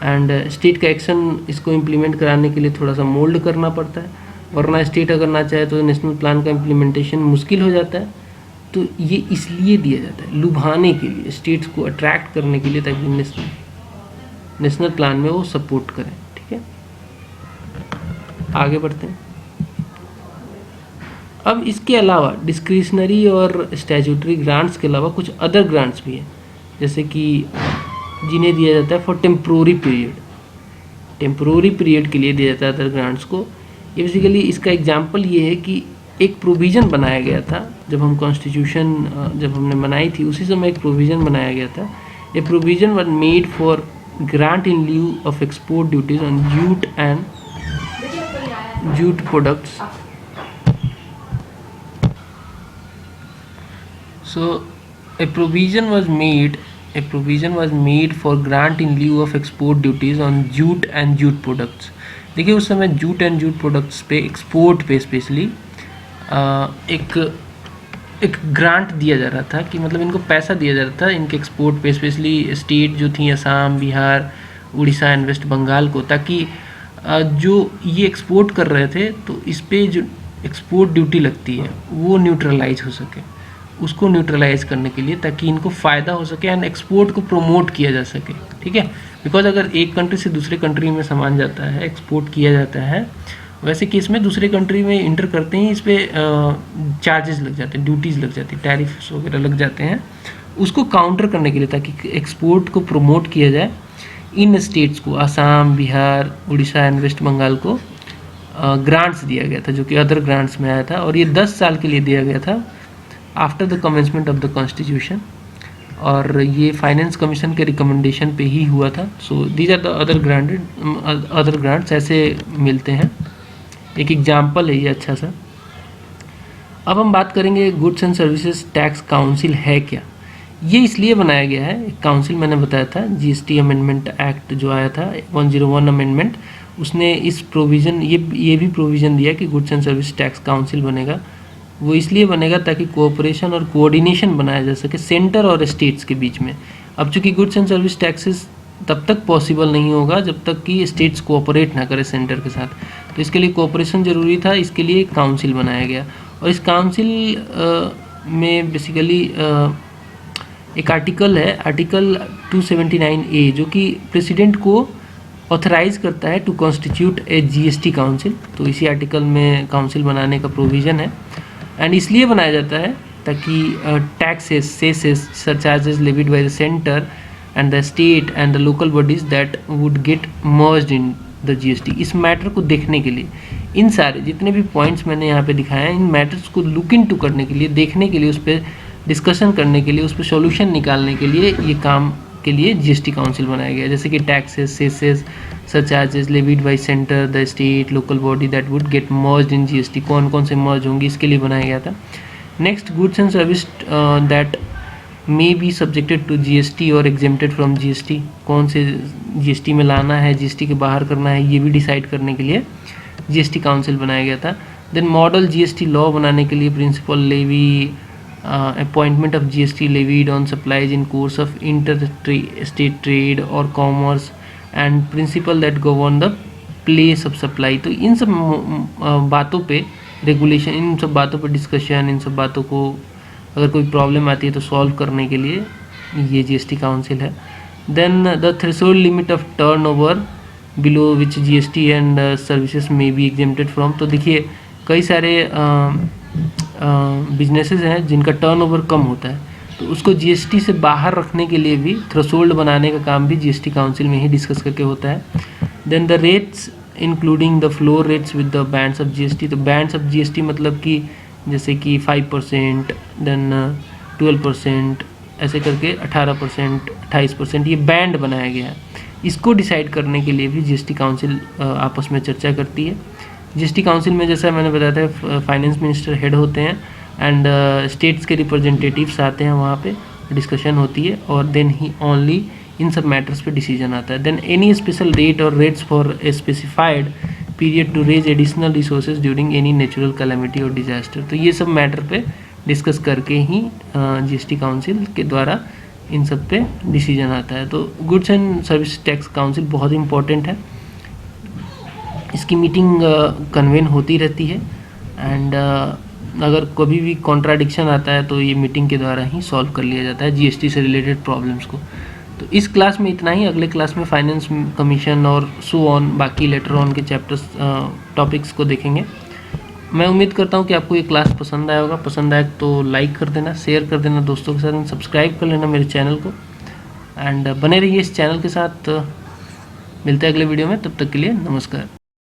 एंड स्टेट का एक्शन इसको इम्प्लीमेंट कराने के लिए थोड़ा सा मोल्ड करना पड़ता है, वरना स्टेट अगर ना चाहे तो नेशनल प्लान का इम्प्लीमेंटेशन मुश्किल हो जाता है। तो ये इसलिए दिया जाता है लुभाने के लिए, स्टेट्स को अट्रैक्ट करने के लिए, ताकि नेशनल प्लान में वो सपोर्ट करें। ठीक है, आगे बढ़ते हैं। अब इसके अलावा डिस्क्रिशनरी और स्टैट्यूटरी ग्रांट्स के अलावा कुछ अदर ग्रांट्स भी हैं, जैसे कि जिन्हें दिया जाता है for temporary period. Temporary period के लिए दिया जाता है अदर ग्रांट्स को। ये बेसिकली इसका एग्जांपल ये है कि एक प्रोविज़न बनाया गया था जब हम कॉन्स्टिट्यूशन जब हमने बनाई थी, उसी समय एक प्रोविज़न बनाया गया था। A provision was made for grant in lieu of export duties on jute and jute products. So a provision was made for grant in lieu of export duties on jute and jute products. देखिए उस समय jute and jute products पे export पे specially एक grant दिया जा रहा था कि मतलब इनको पैसा दिया जा रहा था इनके एक्सपोर्ट पे, स्पेशली स्टेट जो थी असम, बिहार, उड़ीसा एंड वेस्ट बंगाल को, ताकि जो ये एक्सपोर्ट कर रहे थे तो इस पे जो एक्सपोर्ट ड्यूटी लगती है वो न्यूट्रलाइज हो सके, उसको न्यूट्रलाइज करने के लिए, ताकि इनको फ़ायदा हो सके एंड एक्सपोर्ट को प्रमोट किया जा सके। ठीक है, बिकॉज अगर एक कंट्री से दूसरे कंट्री में सामान जाता है, एक्सपोर्ट किया जाता है, वैसे केस में दूसरे कंट्री में इंटर करते ही इस पर चार्जेस लग जाते हैं, ड्यूटीज़ लग जाती है, टैरिफ्स वगैरह लग जाते हैं। उसको काउंटर करने के लिए, ताकि एक्सपोर्ट को प्रमोट किया जाए, इन स्टेट्स को, असम, बिहार, उड़ीसा एंड वेस्ट बंगाल को ग्रांट्स दिया गया था, जो कि अदर ग्रांट्स में आया था, और ये 10 साल के लिए दिया गया था after the commencement of the constitution, और ये फाइनेंस कमीशन के रिकमेंडेशन पे ही हुआ था। So these are the other grants ऐसे मिलते हैं। एक एग्जाम्पल है ये अच्छा सा। अब हम बात करेंगे goods and services tax council है क्या। ये इसलिए बनाया गया है, एक काउंसिल मैंने बताया था, जीएसटी अमेंडमेंट एक्ट जो आया था 101 अमेंडमेंट, उसने इस प्रोविज़न ये भी प्रोविज़न दिया कि goods and service tax council बनेगा। वो इसलिए बनेगा ताकि कोऑपरेशन और कोऑर्डिनेशन बनाया जा सके सेंटर और स्टेट्स के बीच में। अब चूँकि गुड्स एंड सर्विस टैक्सेस तब तक पॉसिबल नहीं होगा जब तक कि स्टेट्स कोऑपरेट ना करे सेंटर के साथ, तो इसके लिए कोऑपरेशन ज़रूरी था, इसके लिए एक काउंसिल बनाया गया। और इस काउंसिल में बेसिकली एक आर्टिकल है, आर्टिकल 279A, जो कि प्रेसिडेंट को ऑथराइज करता है to constitute a GST council. तो इसी आर्टिकल में काउंसिल बनाने का प्रोविज़न है, एंड इसलिए बनाया जाता है ताकि taxes, सेसेस, surcharges levied by the centre and the state and the local bodies that would get merged in the GST, इस मैटर को देखने के लिए, इन सारे जितने भी पॉइंट्स मैंने यहाँ पे दिखाए हैं, इन मैटर्स को लुक इन टू करने के लिए, देखने के लिए, उस पर डिस्कशन करने के लिए, उस पर सॉल्यूशन निकालने के लिए ये काम के लिए जीएसटी काउंसिल बनाया गया। जैसे कि taxes, सेसेस, surcharges levied by centre, the state, local body that would get merged in GST, कौन कौन से मर्ज होंगे, इसके लिए बनाया गया था। Next, goods and service that may be subjected to GST और एग्जेम्प्टेड फ्रॉम जीएसटी, कौन से जीएसटी में लाना है, जीएसटी के बाहर करना है, ये भी डिसाइड करने के लिए जीएसटी काउंसिल बनाया गया था। देन मॉडल जीएसटी लॉ बनाने के लिए principle levy, appointment of GST levied on supplies in course of inter state trade और commerce and principle that govern the place of supply. तो इन सब बातों पे रेगुलेशन, इन सब बातों पे डिस्कशन, इन सब बातों को अगर कोई प्रॉब्लम आती है तो सॉल्व करने के लिए ये जीएसटी काउंसिल है। Then the threshold limit of turnover below which GST and services may be exempted from. तो देखिए कई सारे बिजनेसेस हैं जिनका टर्नओवर कम होता है, तो उसको जीएसटी से बाहर रखने के लिए भी थ्रेशोल्ड बनाने का काम भी जीएसटी काउंसिल में ही डिस्कस करके होता है। Then the rates including the floor rates with the bands of GST. तो बैंड्स ऑफ जीएसटी मतलब कि जैसे कि 5%, देन 12%, ऐसे करके 18%, 28%, ये बैंड बनाया गया है। इसको डिसाइड करने के लिए भी जीएसटी काउंसिल आपस में चर्चा करती है। जीएसटी काउंसिल में जैसा मैंने बताया था, फाइनेंस मिनिस्टर हेड होते हैं एंड स्टेट्स के रिप्रेजेंटेटिव्स आते हैं, वहाँ पे डिस्कशन होती है, और देन ही ओनली इन सब मैटर्स पे डिसीजन आता है। देन एनी स्पेशल रेट और rates for a specified period to raise additional resources during any natural calamity और डिजास्टर। तो ये सब मैटर पे डिस्कस करके ही जीएसटी काउंसिल के द्वारा इन सब पे डिसीजन आता है। तो goods and service tax council बहुत इंपॉर्टेंट है, इसकी मीटिंग कन्वेन होती रहती है, एंड अगर कभी भी कॉन्ट्राडिक्शन आता है तो ये मीटिंग के द्वारा ही सॉल्व कर लिया जाता है जीएसटी से रिलेटेड प्रॉब्लम्स को। तो इस क्लास में इतना ही। अगले क्लास में फाइनेंस कमीशन और सो ऑन बाकी लेटर ऑन के चैप्टर्स टॉपिक्स को देखेंगे। मैं उम्मीद करता हूँ कि आपको ये क्लास पसंद आया होगा। पसंद आए तो लाइक कर देना, शेयर कर देना दोस्तों के साथ, सब्सक्राइब कर लेना मेरे चैनल को, एंड बने रहिए इस चैनल के साथ। मिलते हैं अगले वीडियो में, तब तक के लिए नमस्कार।